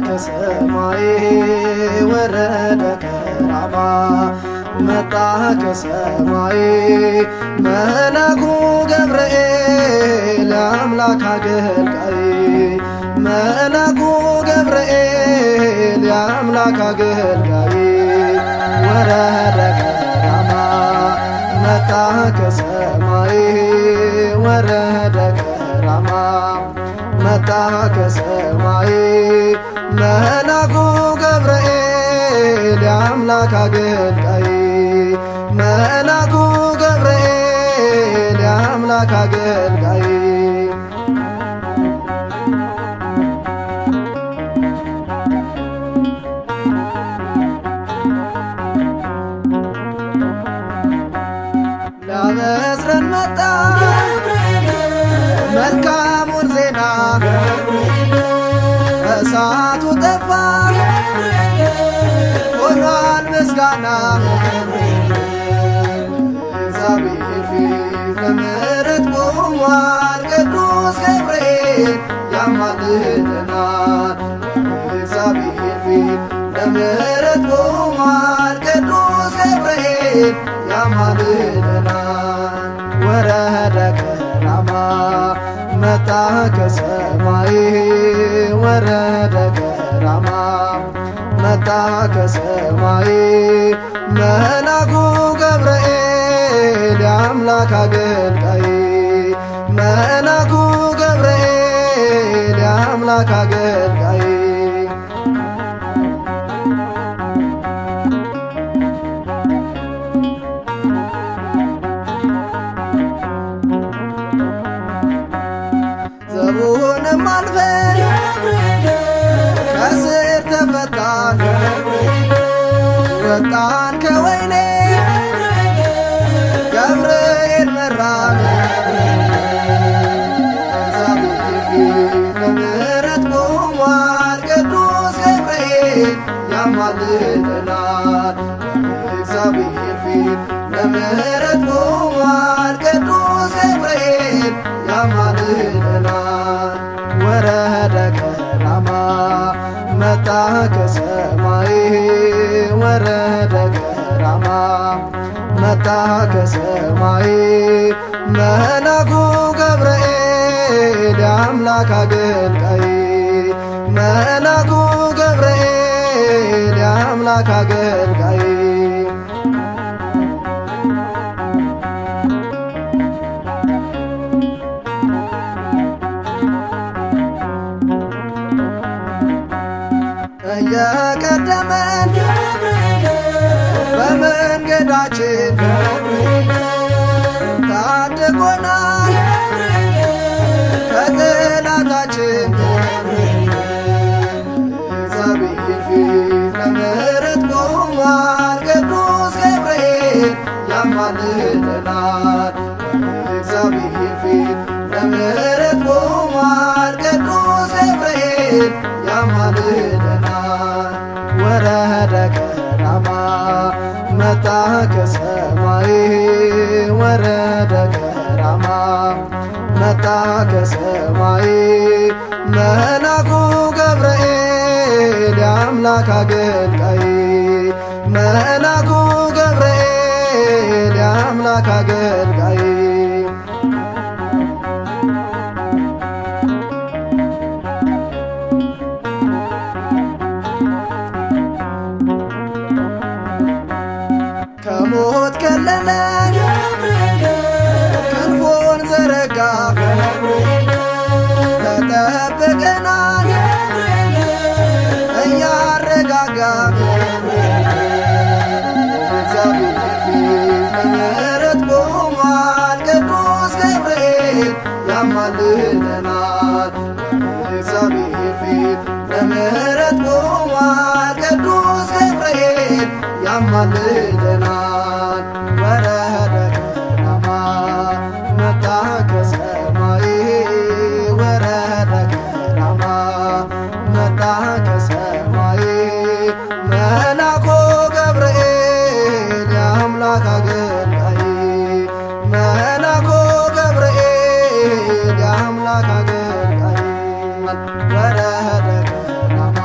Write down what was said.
ከሰማይ ወረደ ከራማ መጣ ከሰማይ መልአኩ ገብርኤል የአምላክ አገልጋይ መልአኩ ገብርኤል የአምላክ አገልጋይ ወረደ ከራማ መጣ ከሰማይ ወረደ ከራማ መጣ ከሰማይ መልአኩ ገብርኤል የአምላክ አገልጋይ መልአኩ ገብርኤል የአምላክ አገልጋይ ሊያበስረን መጣ መልካሙን ዜና እሳቱ ጠፋ ሆኗል ምስጋና እግዚአብሔር ፊት ለምሕረት ቆሟል ቅዱስ ገብርኤል ያማልደናል እግዚአብሔር ፊት ለምሕረት ቆሟል ቅዱስ ገብርኤል ያማልደናል ወረደ ከራማ መጣ ከሰማይ ወረደ ከራማ መጣ ከሰማይ መልአኩ ገብርኤል የአምላክ አገልጋይ መልአኩ ገብርኤል የአምላክ አገልጋይ ዘቡንም አልፈን ከስር ተፈታን ወጣን ከወይኔ ገብርኤል መራን እግዚአብሔር ፊት ለምሕረት ቆሟል ቅዱስ ገብርኤል ያማልደናል እግዚአብሔር ፊት ለምሕረት ቆሟል ቅዱስ ገብርኤል ያማልደናል ወረደ ከራማ መጣ ከሰማይ ወረደ ከራማ መጣ ከሰማይ መልአኩ ገብርኤል የአምላክ አገልጋይ መልአኩ ገብርኤል የአምላክ አገልጋይ እየቀደመን በመንገዳችን ታድጎናል ከጠላታችን እግዚአብሔር ፊት ለምሕረት ቆሟል ቅዱስ ገብርኤል ያማልደናል እግዚአብሔር ፊት ለምሕረት ቆሟል ቅዱስ ገብርኤል ያማልደናል ወረደ ከራማ መጣ ከሰማይ ወረደ ከራማ መጣ ከሰማይ መልአኩ ገብርኤል የአምላክ አገልጋይ መልአኩ ገብርኤል የአምላክ አገልጋይ ከሞት ከለለን ክንፉን ዘረጋ ተጠብቀናል እያረጋጋ እግዚአብሔር ፊት ለምሕረት ቆሟል ቅዱስ ገብርኤል ያማልደናል እግዚአብሔር ፊት ለምሕረት ቆሟል ቅዱስ ገብርኤል ያማልደናል ወረደ ከራማ መጣ ከሰማይ ወረደ ከራማ መጣ ከሰማይ መልአኩ ገብርኤል የአምላክ አገልጋይ መልአኩ ገብርኤል የአምላክ አገልጋይ ወረደ ከራማ